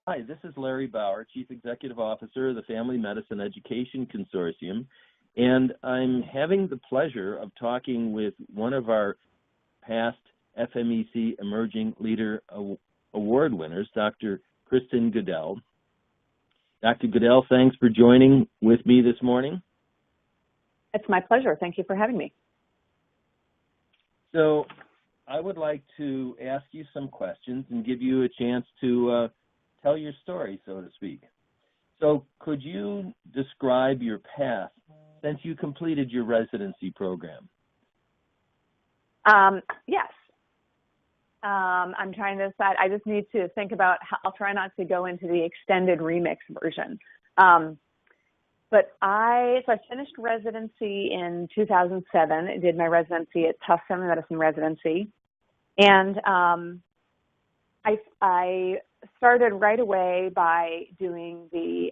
Hi, this is Larry Bauer, Chief Executive Officer of the Family Medicine Education Consortium, and I'm having the pleasure of talking with one of our past FMEC Emerging Leader Award winners, Dr. Kristen Goodell. Dr. Goodell, thanks for joining with me this morning. It's my pleasure. Thank you for having me. So I would like to ask you some questions and give you a chance to tell your story, so to speak. So could you describe your path since you completed your residency program? Yes. I'm trying to decide. I just need to think about how, I'll try not to go into the extended remix version. But I finished residency in 2007. I did my residency at Tufts Family Medicine residency. And I started right away by doing the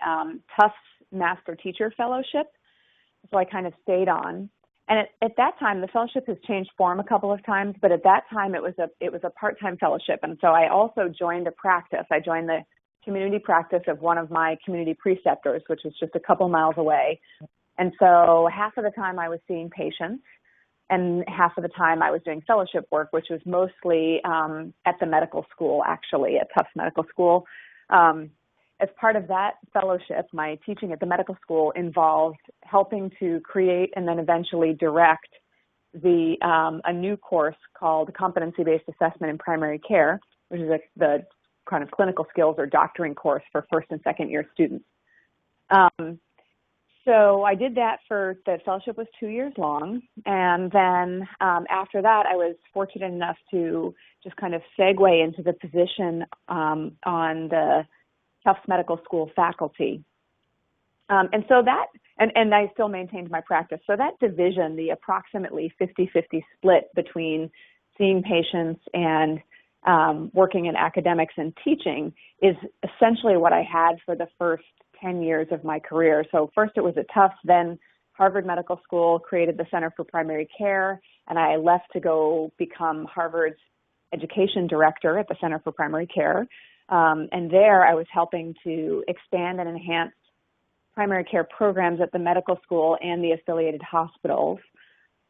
Tufts Master Teacher Fellowship. So I kind of stayed on. And at that time, the fellowship has changed form a couple of times, but at that time it was a part-time fellowship. And so I also joined a practice. I joined the community practice of one of my community preceptors, which was just a couple miles away. And so half of the time I was seeing patients, and half of the time I was doing fellowship work, which was mostly at the medical school, actually, at Tufts Medical School. As part of that fellowship, my teaching at the medical school involved helping to create and then eventually direct a new course called Competency-Based Assessment in Primary Care, which is the kind of clinical skills or doctoring course for first and second year students. So I did that the fellowship was 2 years long. And then after that, I was fortunate enough to just kind of segue into the position on the Tufts Medical School faculty. And so that, and I still maintained my practice. So that division, the approximately 50-50 split between seeing patients and working in academics and teaching, is essentially what I had for the first 10 years of my career. So first it was at Tufts, then Harvard Medical School created the Center for Primary Care, and I left to go become Harvard's education director at the Center for Primary Care. And there I was helping to expand and enhance primary care programs at the medical school and the affiliated hospitals.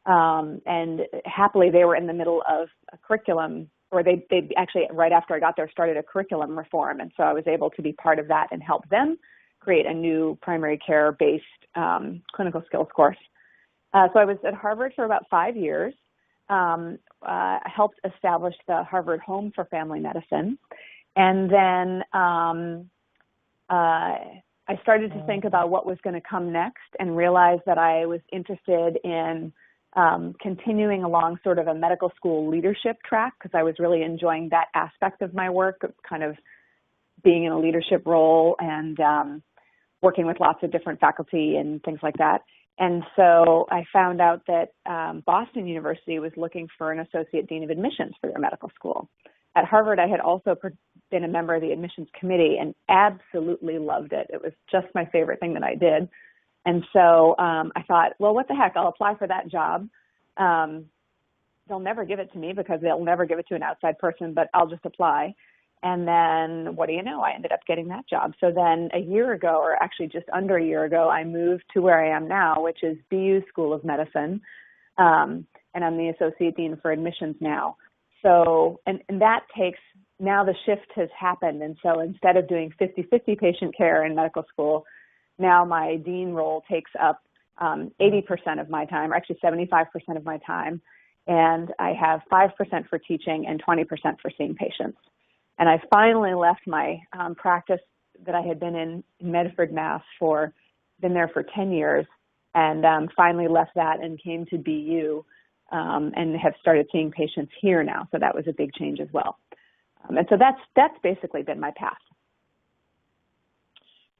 And happily, they were in the middle of a curriculum, or they actually, right after I got there, started a curriculum reform. And so I was able to be part of that and help them create a new primary care-based clinical skills course. So I was at Harvard for about 5 years. I helped establish the Harvard Home for Family Medicine. And then I started to think about what was going to come next and realized that I was interested in continuing along sort of a medical school leadership track, because I was really enjoying that aspect of my work, kind of being in a leadership role and working with lots of different faculty and things like that. And so I found out that Boston University was looking for an associate dean of admissions for their medical school. At Harvard, I had also been a member of the admissions committee and absolutely loved it. It was just my favorite thing that I did. And so I thought, well, what the heck, I'll apply for that job. They'll never give it to me because they'll never give it to an outside person, but I'll just apply. And then what do you know? I ended up getting that job. So then a year ago, or actually just under a year ago, I moved to where I am now, which is BU School of Medicine. And I'm the associate dean for admissions now. So, and that takes, now the shift has happened. And so instead of doing 50-50 patient care in medical school, now my dean role takes up 80% of my time, or actually 75% of my time. And I have 5% for teaching and 20% for seeing patients. And I finally left my practice that I had been in Medford, Mass. Been there for 10 years, and finally left that and came to BU and have started seeing patients here now. So that was a big change as well. And so that's basically been my path.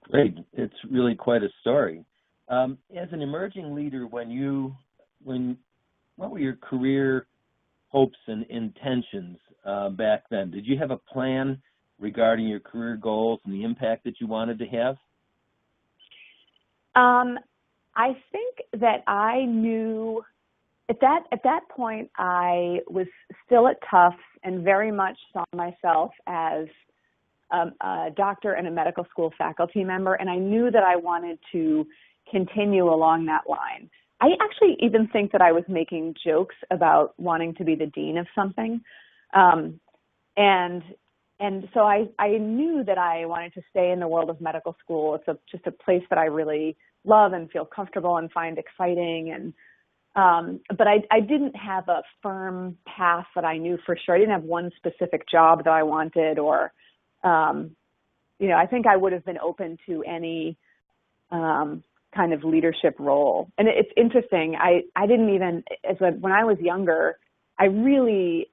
Great. It's really quite a story. As an emerging leader, what were your career hopes and intentions back then? Did you have a plan regarding your career goals and the impact that you wanted to have? I think that I knew at that point I was still at Tufts and very much saw myself as a doctor and a medical school faculty member, and I knew that I wanted to continue along that line. I actually even think that I was making jokes about wanting to be the dean of something. And so I knew that I wanted to stay in the world of medical school. It's just a place that I really love and feel comfortable and find exciting. And but I didn't have a firm path that I knew for sure. I didn't have one specific job that I wanted, or I think I would have been open to any kind of leadership role. And it's interesting. I didn't even, when I was younger, I really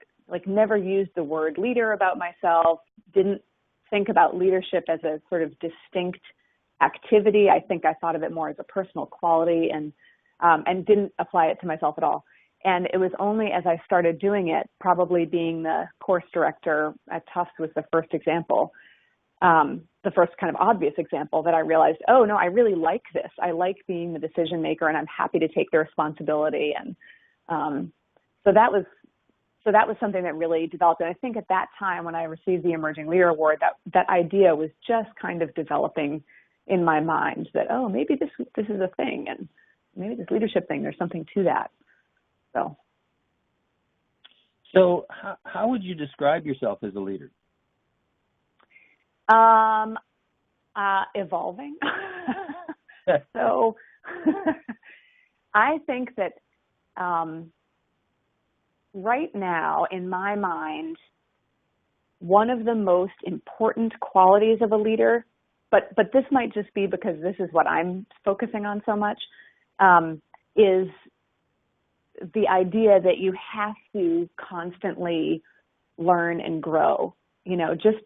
never used the word leader about myself, didn't think about leadership as a sort of distinct activity. I think I thought of it more as a personal quality, and didn't apply it to myself at all. And it was only as I started doing it, probably being the course director at Tufts was the first example, the first kind of obvious example, that I realized, oh no, I really like this. I like being the decision maker, and I'm happy to take the responsibility. And so that was something that really developed. And I think at that time when I received the Emerging Leader Award, that idea was just kind of developing in my mind that, oh, maybe this is a thing, and maybe this leadership thing, there's something to that. So how would you describe yourself as a leader? Evolving. So I think that right now, in my mind, one of the most important qualities of a leader, but this might just be because this is what I'm focusing on so much, is the idea that you have to constantly learn and grow. Just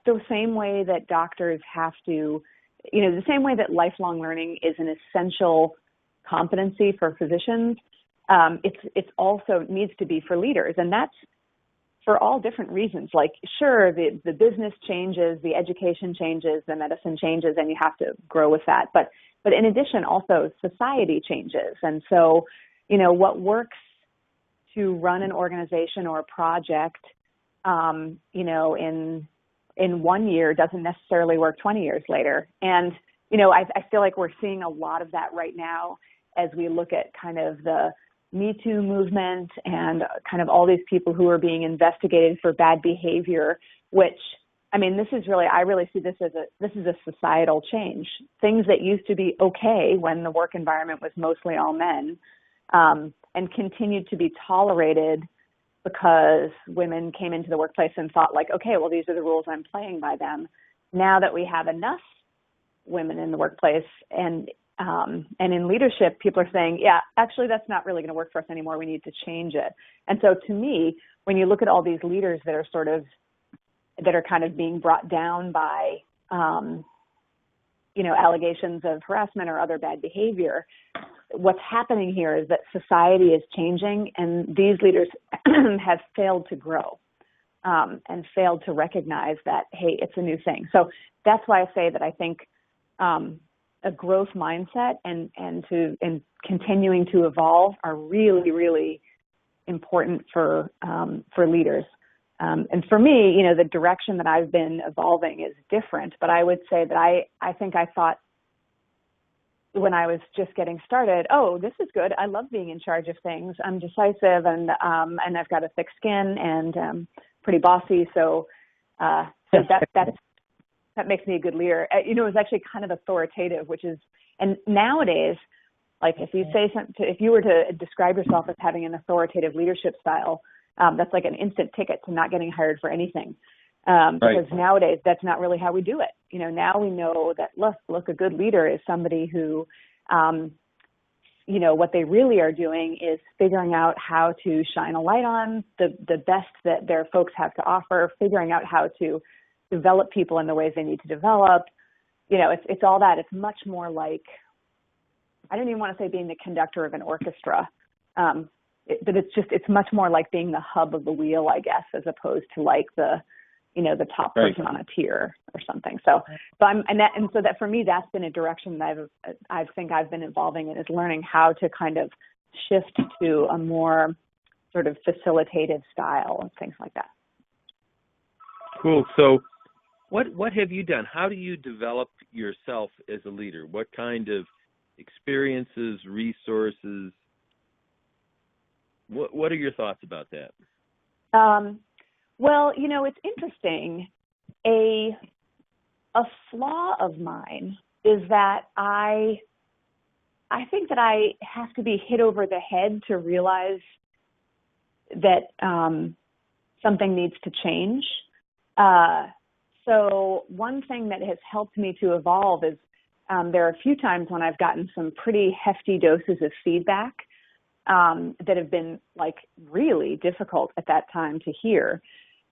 the same way that doctors have to, the same way that lifelong learning is an essential competency for physicians, it's also needs to be for leaders. And that's for all different reasons. Sure, the business changes, the education changes, the medicine changes, and you have to grow with that. But in addition, also society changes. And so, what works to run an organization or a project, in 1 year doesn't necessarily work 20 years later. And, I feel like we're seeing a lot of that right now as we look at kind of the Me Too movement and kind of all these people who are being investigated for bad behavior, which, this is really, I really see this as a societal change. Things that used to be okay when the work environment was mostly all men, and continued to be tolerated because women came into the workplace and thought okay, well, these are the rules, I'm playing by them. Now that we have enough women in the workplace and in leadership, people are saying, yeah, actually, that's not really going to work for us anymore. We need to change it. And so to me, when you look at all these leaders that are kind of being brought down by, allegations of harassment or other bad behavior, what's happening here is that society is changing, and these leaders have failed to grow and failed to recognize that, hey, it's a new thing. So that's why I say that I think a growth mindset and continuing to evolve are really, really important for leaders. And for me, the direction that I've been evolving is different, but I would say that I think I thought when I was just getting started, oh, this is good. I love being in charge of things. I'm decisive, and I've got a thick skin, and pretty bossy. So that makes me a good leader. It was actually kind of authoritative, and nowadays, if you say something, if you were to describe yourself as having an authoritative leadership style, that's like an instant ticket to not getting hired for anything. Because nowadays that's not really how we do it. Now we know that, look, a good leader is somebody who, what they really are doing is figuring out how to shine a light on the best that their folks have to offer, figuring out how to develop people in the ways they need to develop. It's all that. It's much more like, I don't even want to say being the conductor of an orchestra, but it's much more like being the hub of the wheel, I guess, as opposed to the top person on a tier or something. So that for me, that's been a direction that I think I've been evolving in, is learning how to kind of shift to a more sort of facilitative style and things like that. Cool. So What have you done? How do you develop yourself as a leader? What kind of experiences, resources? What are your thoughts about that? Well, it's interesting. A flaw of mine is that I think that I have to be hit over the head to realize that something needs to change. So one thing that has helped me to evolve is there are a few times when I've gotten some pretty hefty doses of feedback that have been like really difficult at that time to hear.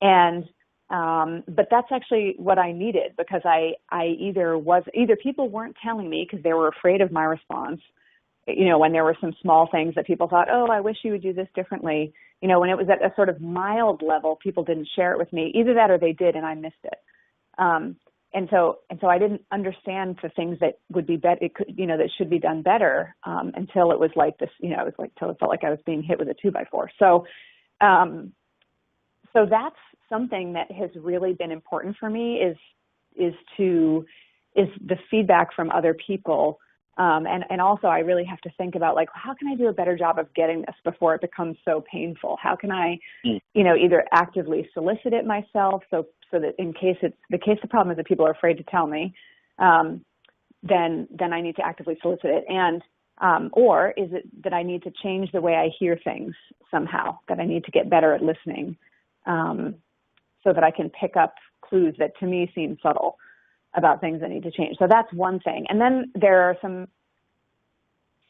And but that's actually what I needed, because I either people weren't telling me because they were afraid of my response, when there were some small things that people thought, oh, I wish you would do this differently. When it was at a sort of mild level, people didn't share it with me. Either that or they did and I missed it. And so I didn't understand the things that would be better, that should be done better, until it was like this, till it felt like I was being hit with a 2x4. So that's something that has really been important for me is the feedback from other people. And also I really have to think about, like, how can I do a better job of getting this before it becomes so painful? How can I, either actively solicit it myself so that in case the problem is that people are afraid to tell me, then I need to actively solicit it. And, or is it that I need to change the way I hear things somehow, that I need to get better at listening, so that I can pick up clues that to me seem subtle about things that need to change. So that's one thing. And then there are some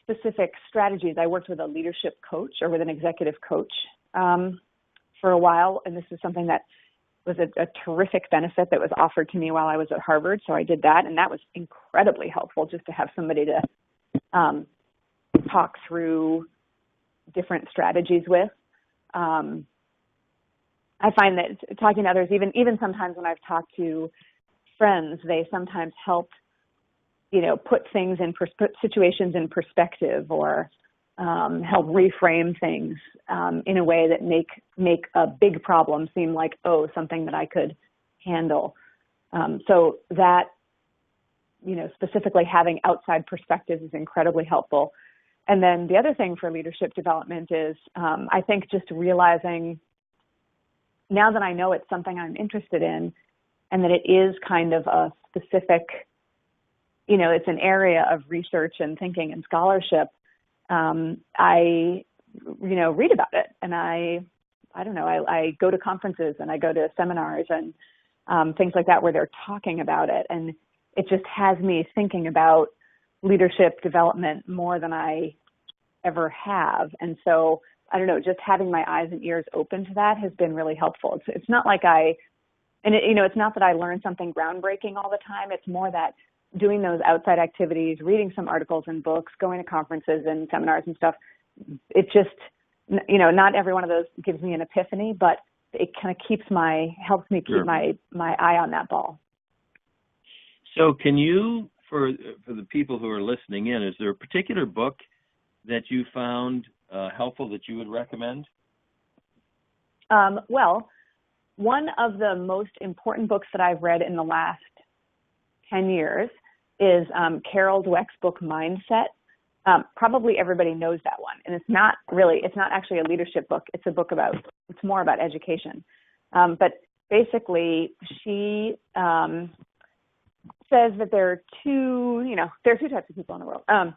specific strategies. I worked with a leadership coach, or with an executive coach, for a while. And this is something that was a terrific benefit that was offered to me while I was at Harvard. So I did that, and that was incredibly helpful, just to have somebody to talk through different strategies with. I find that talking to others, even sometimes when I've talked to friends, they sometimes help, put things situations in perspective, or help reframe things in a way that make a big problem seem like, something that I could handle. So that, specifically having outside perspectives is incredibly helpful. And then the other thing for leadership development is, I think, just realizing, now that I know it's something I'm interested in, and that it is kind of a specific, it's an area of research and thinking and scholarship, I read about it, and I go to conferences and I go to seminars and things like that where they're talking about it, and it just has me thinking about leadership development more than I ever have. And so I don't know, just having my eyes and ears open to that has been really helpful. It's not like it's not that I learn something groundbreaking all the time. It's more that doing those outside activities, reading some articles and books, going to conferences and seminars and stuff, it just, not every one of those gives me an epiphany, but it kind of helps me keep my eye on that ball. So can you, for the people who are listening in, is there a particular book that you found helpful that you would recommend? Well, one of the most important books that I've read in the last 10 years is Carol Dweck's book, Mindset. Probably everybody knows that one. And it's not actually a leadership book. It's more about education. But basically, she says that there are two types of people in the world. And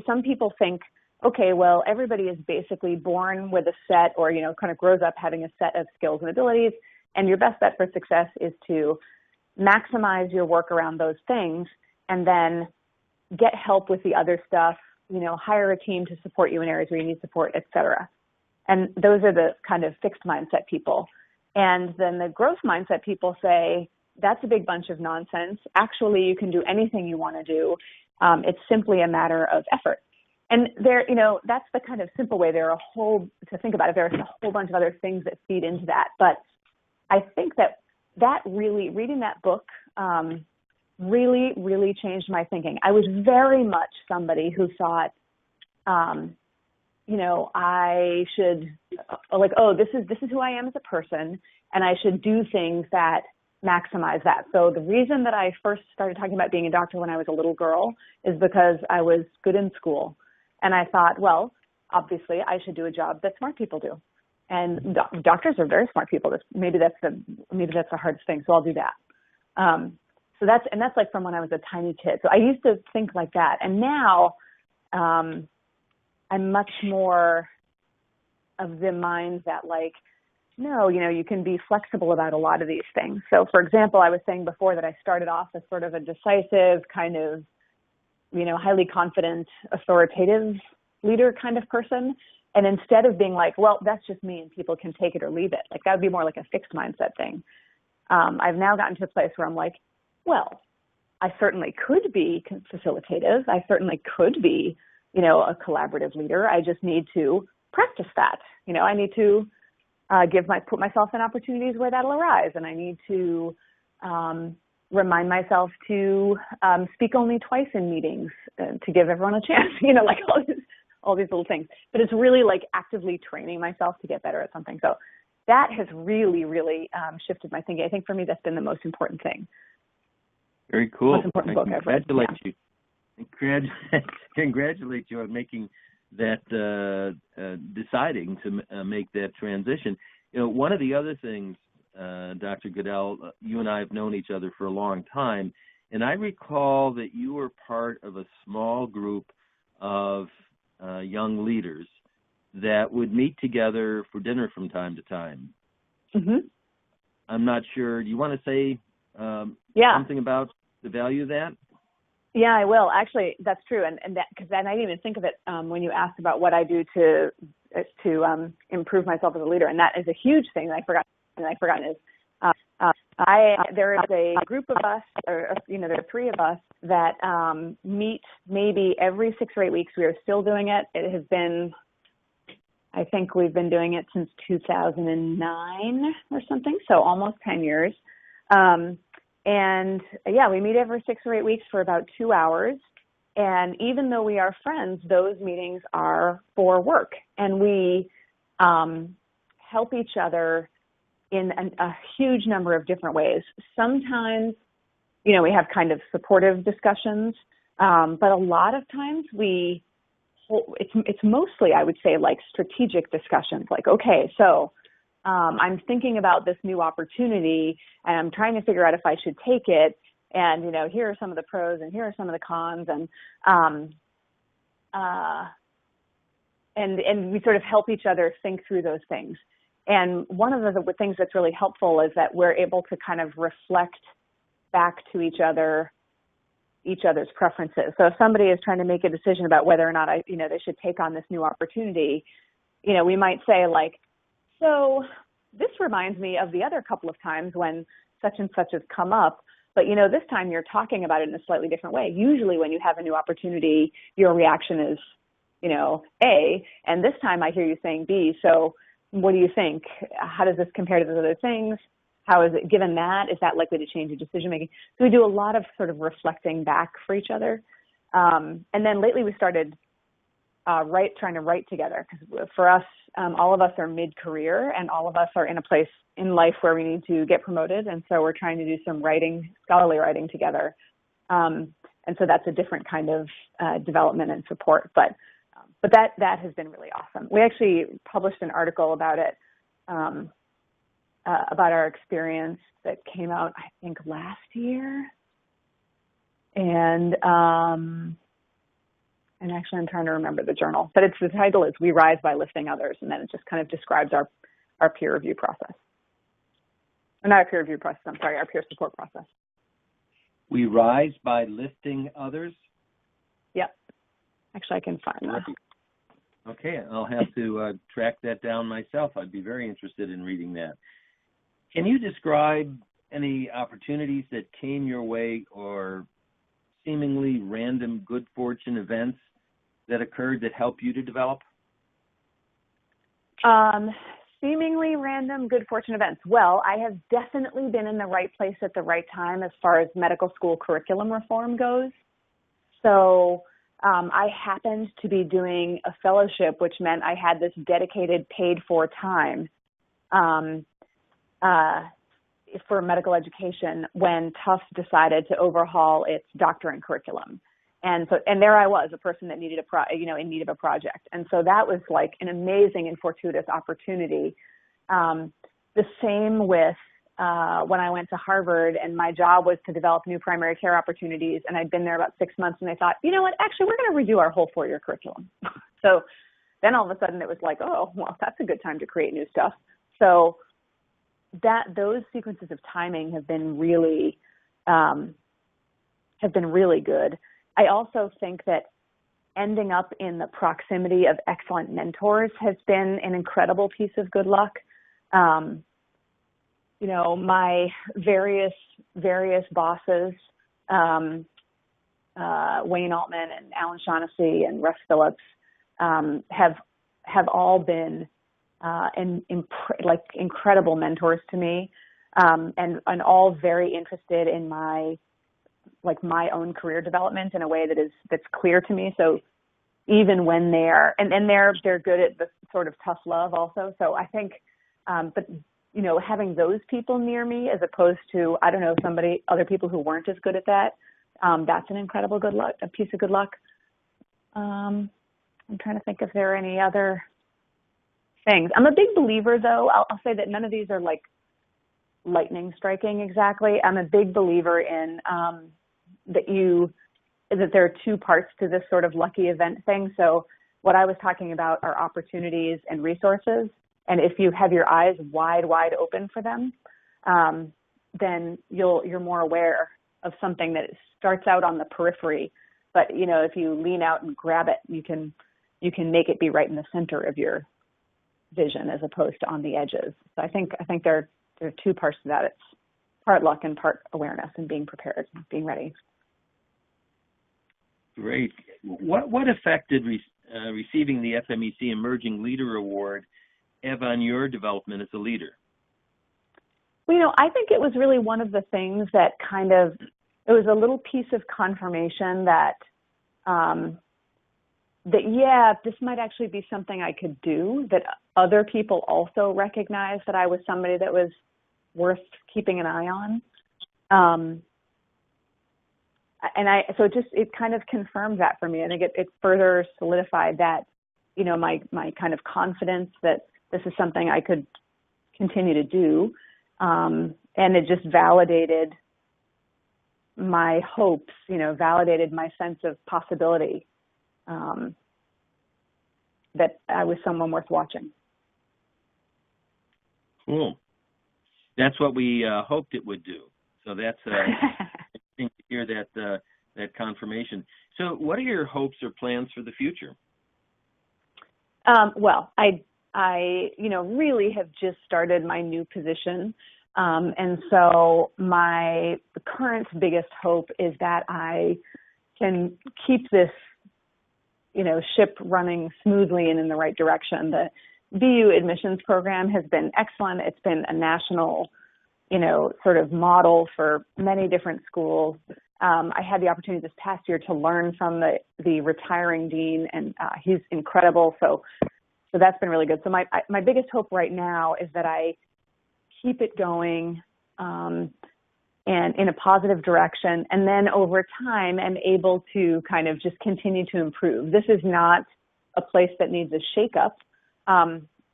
some people think, okay, well, everybody is basically born with a set, or, kind of grows up having a set of skills and abilities. And your best bet for success is to maximize your work around those things, and then get help with the other stuff, hire a team to support you in areas where you need support, et cetera. And those are the kind of fixed mindset people. And then the growth mindset people say, that's a big bunch of nonsense. Actually, you can do anything you want to do. It's simply a matter of effort. And that's the kind of simple way. There's a whole bunch of other things that feed into that. But I think that really, reading that book, really, really changed my thinking. I was very much somebody who thought, I should, this is who I am as a person, and I should do things that maximize that. So the reason that I first started talking about being a doctor when I was a little girl is because I was good in school. And I thought, well, obviously I should do a job that smart people do. And doctors are very smart people. Maybe that's the hardest thing. So I'll do that. So that's like from when I was a tiny kid. So I used to think like that. And now I'm much more of the mind that like, no, you can be flexible about a lot of these things. So, for example, I was saying before that I started off as sort of a decisive kind of, highly confident, authoritative leader kind of person. And instead of being like, well, that's just me and people can take it or leave it, like that would be more like a fixed mindset thing. I've now gotten to a place where I'm like, well, I certainly could be facilitative. I certainly could be, a collaborative leader. I just need to practice that. I need to put myself in opportunities where that'll arise. And I need to remind myself to speak only twice in meetings to give everyone a chance, like all these little things. But it's really like actively training myself to get better at something. So that has really, really shifted my thinking. I think for me, that's been the most important thing. Very cool. Most important book I've read. Congratulate you on making that, deciding to make that transition. One of the other things, Dr. Goodell, you and I have known each other for a long time, and I recall that you were part of a small group of young leaders that would meet together for dinner from time to time. Mm-hmm. I'm not sure. Do you want to say something about the value of that? Yeah, I will. Actually, that's true, and that because I didn't even think of it when you asked about what I do to improve myself as a leader, and that is a huge thing that I've forgotten is there is a group of us, or there are three of us that meet maybe every 6 or 8 weeks. We are still doing it. It has been, I think we've been doing it since 2009 or something, so almost 10 years. And we meet every 6 or 8 weeks for about 2 hours. And even though we are friends, those meetings are for work. And we help each other in a huge number of different ways. Sometimes, we have kind of supportive discussions, but a lot of times it's mostly, I would say, like strategic discussions. Like, okay, so I'm thinking about this new opportunity and I'm trying to figure out if I should take it. And, here are some of the pros and here are some of the cons. And we sort of help each other think through those things. And one of the things that's really helpful is that we're able to kind of reflect back to each other's preferences. So if somebody is trying to make a decision about whether or not they should take on this new opportunity, we might say like, so this reminds me of the other couple of times when such and such has come up, but this time you're talking about it in a slightly different way. Usually when you have a new opportunity, your reaction is, A, and this time I hear you saying B. So what do you think? How does this compare to those other things? How is it, given that, is that likely to change your decision making? So we do a lot of sort of reflecting back for each other. And then lately we started trying to write together, because for us, all of us are mid-career and all of us are in a place in life where we need to get promoted. And so we're trying to do some scholarly writing together. And so that's a different kind of development and support. But that has been really awesome. We actually published an article about it, about our experience that came out, I think, last year. And actually, I'm trying to remember the journal, but the title is "We Rise by Lifting Others," and then it just kind of describes our peer review process. Or not our peer review process. I'm sorry, our peer support process. We rise by lifting others. Yep. Actually, I can find that. Okay, I'll have to track that down myself. I'd be very interested in reading that. Can you describe any opportunities that came your way or seemingly random good fortune events that occurred that helped you to develop? Seemingly random good fortune events. Well, I have definitely been in the right place at the right time as far as medical school curriculum reform goes. So I happened to be doing a fellowship, which meant I had this dedicated paid for time for medical education when Tufts decided to overhaul its doctorate curriculum. And there I was, a person that needed in need of a project. And so that was like an amazing and fortuitous opportunity. The same with when I went to Harvard, and my job was to develop new primary care opportunities. And I'd been there about 6 months, and they thought, you know what, actually, we're going to redo our whole 4-year curriculum. So then all of a sudden it was like, oh, well, that's a good time to create new stuff. So those sequences of timing have been really good. I also think that ending up in the proximity of excellent mentors has been an incredible piece of good luck. My various bosses, Wayne Altman and Alan Shaughnessy and Russ Phillips, have all been incredible mentors to me, and all very interested in my own career development in a way that's clear to me. So even when they're good at the sort of tough love also. So I think, having those people near me as opposed to, I don't know, other people who weren't as good at that, that's an incredible a piece of good luck. I'm trying to think if there are any other things. I'm a big believer, though. I'll say that none of these are like lightning striking exactly. I'm a big believer in that there are two parts to this sort of lucky event thing. So what I was talking about are opportunities and resources. And if you have your eyes wide open for them, then you're more aware of something that starts out on the periphery. But, if you lean out and grab it, you can make it be right in the center of your vision as opposed to on the edges. So I think there are two parts to that. It's part luck and part awareness and being prepared, being ready. Great. What effect did receiving the FMEC Emerging Leader Award have on your development as a leader? Well, I think it was really one of the things that it was a little piece of confirmation that this might actually be something I could do, that other people also recognized that I was somebody that was worth keeping an eye on. So it kind of confirmed that for me. I think it further solidified that, my kind of confidence that this is something I could continue to do. And it just validated my hopes, validated my sense of possibility, that I was someone worth watching. Cool. That's what we hoped it would do. So that's interesting to hear that confirmation. So what are your hopes or plans for the future? Well, I really have just started my new position. And so my current biggest hope is that I can keep this, ship running smoothly and in the right direction. The BU admissions program has been excellent. It's been a national, sort of model for many different schools. I had the opportunity this past year to learn from the retiring dean, and he's incredible. So that's been really good. So my biggest hope right now is that I keep it going and in a positive direction, and then over time I'm able to kind of just continue to improve. This is not a place that needs a shakeup,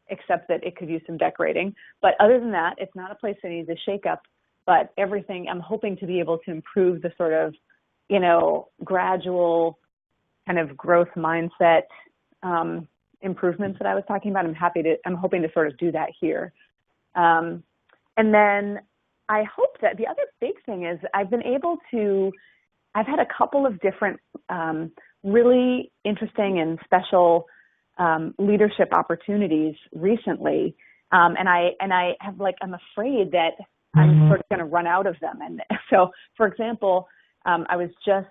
except that it could use some decorating. But other than that, it's not a place that needs a shakeup. But everything, I'm hoping to be able to improve the sort of, gradual kind of growth mindset improvements that I was talking about. I'm hoping to sort of do that here. And then I hope that the other big thing is I've had a couple of different really interesting and special leadership opportunities recently. And I'm afraid that I'm sort of going to run out of them. And so, for example, I just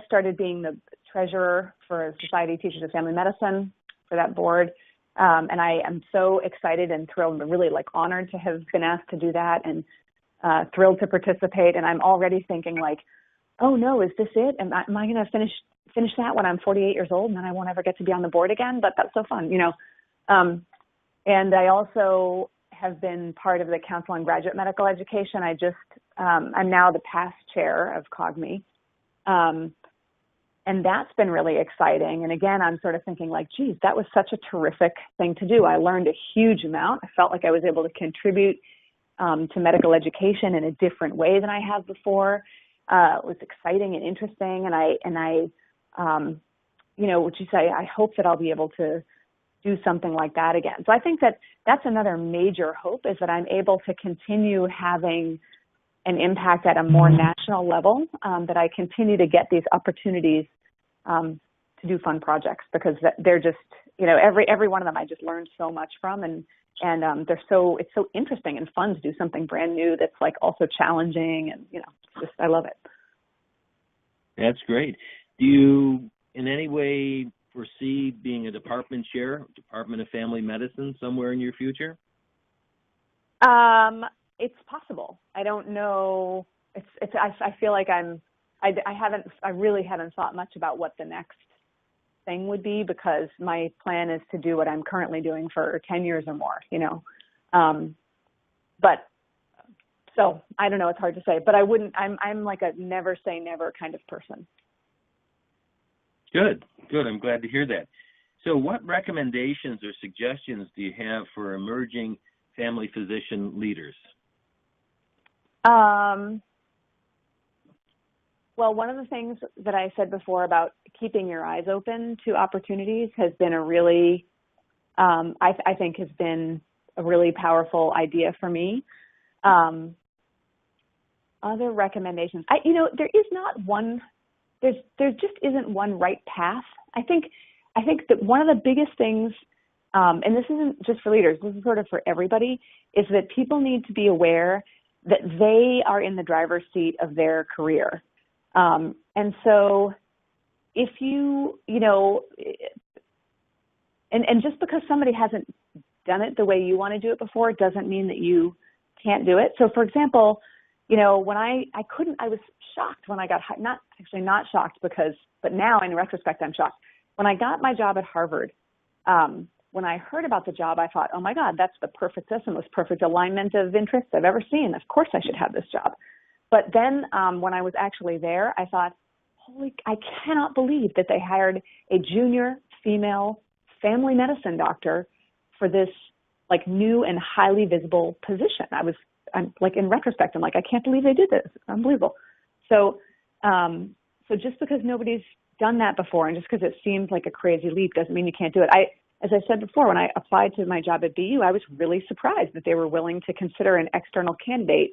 started being the treasurer for Society of Teachers of Family Medicine for that board. And I am so excited and thrilled and really honored to have been asked to do that, and thrilled to participate. And I'm already thinking oh no, is this it? Am I going to finish that when I'm 48 years old and then I won't ever get to be on the board again? But that's so fun, And I also have been part of the Council on Graduate Medical Education. I'm now the past chair of COGME. And that's been really exciting. And again, I'm sort of thinking like, geez, that was such a terrific thing to do. I learned a huge amount. I felt like I was able to contribute to medical education in a different way than I have before. It was exciting and interesting. And I I hope that I'll be able to do something like that again. So I think that that's another major hope, is that I'm able to continue having an impact at a more national level, that I continue to get these opportunities to do fun projects, because they're just, every one of them I just learned so much from, and it's so interesting and fun to do something brand new that's like also challenging, and I love it. That's great. Do you in any way foresee being a department chair, Department of Family Medicine, somewhere in your future? It's possible. I don't know. I feel like I really haven't thought much about what the next thing would be, because my plan is to do what I'm currently doing for 10 years or more, but so I don't know. It's hard to say, but I'm like a never say never kind of person. Good. I'm glad to hear that. So what recommendations or suggestions do you have for emerging family physician leaders? Well, one of the things that I said before about keeping your eyes open to opportunities has been a really, I think has been a really powerful idea for me. Other recommendations, there is not one, there just isn't one right path. I think that one of the biggest things, and this isn't just for leaders, this is sort of for everybody, is that people need to be aware that they are in the driver's seat of their career. And so if and just because somebody hasn't done it the way you want to do it before, doesn't mean that you can't do it. So for example, when I was shocked when I got, not shocked but now in retrospect, I'm shocked. When I got my job at Harvard, when I heard about the job, I thought, oh my God, that's the most perfect alignment of interests I've ever seen. Of course I should have this job. But then when I was actually there, I thought, I cannot believe that they hired a junior female family medicine doctor for this like new and highly visible position. I'm like, in retrospect, I'm like, I can't believe they did this. It's unbelievable. So just because nobody's done that before, and just because it seems like a crazy leap, doesn't mean you can't do it. As I said before, when I applied to my job at BU, I was really surprised that they were willing to consider an external candidate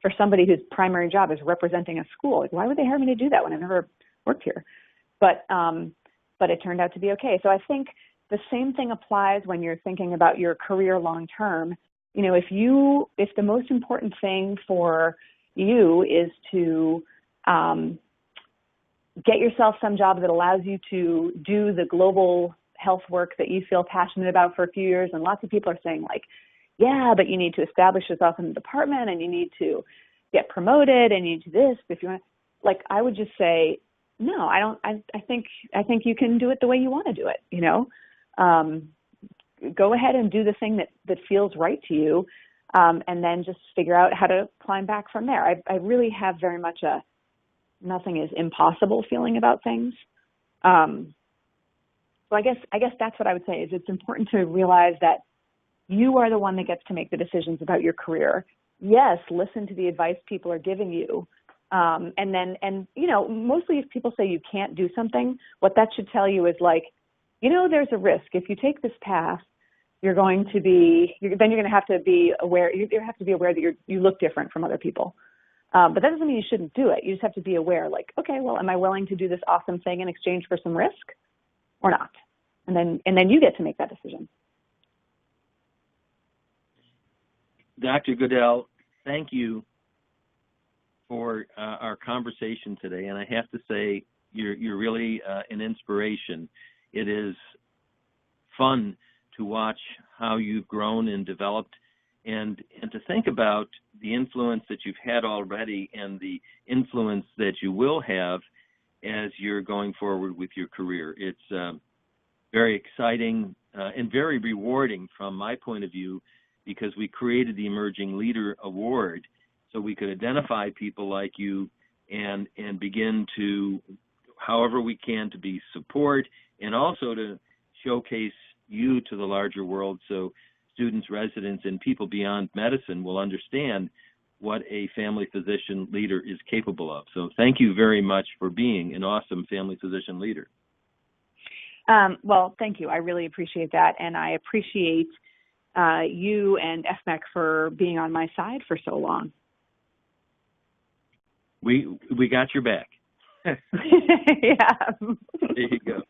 for somebody whose primary job is representing a school. Like, why would they hire me to do that when I've never worked here? But it turned out to be okay. So I think the same thing applies when you're thinking about your career long term. If the most important thing for you is to get yourself some job that allows you to do the global health work that you feel passionate about for a few years, and lots of people are saying like, yeah, but you need to establish yourself in the department, and you need to get promoted, and you need to do this. If you want, like, I would just say, no, I don't. I think you can do it the way you want to do it. Go ahead and do the thing that feels right to you, and then just figure out how to climb back from there. I really have very much a nothing is impossible feeling about things. So I guess that's what I would say, is it's important to realize that you are the one that gets to make the decisions about your career. Yes, listen to the advice people are giving you. And mostly if people say you can't do something, what that should tell you is like, there's a risk. If you take this path, you're going to have to be aware. You have to be aware that you look different from other people. But that doesn't mean you shouldn't do it. You just have to be aware, like, okay, well, am I willing to do this awesome thing in exchange for some risk or not? And then you get to make that decision. Dr. Goodell, thank you for our conversation today. And I have to say, you're really an inspiration. It is fun to watch how you've grown and developed, and to think about the influence that you've had already and the influence that you will have as you're going forward with your career. It's very exciting and very rewarding from my point of view, because we created the Emerging Leader Award so we could identify people like you and begin to, however we can, to be support and also to showcase you to the larger world so students, residents, and people beyond medicine will understand what a family physician leader is capable of. So thank you very much for being an awesome family physician leader. Well, thank you. I really appreciate that, and I appreciate you and FMEC for being on my side for so long. We got your back. Yeah. There you go.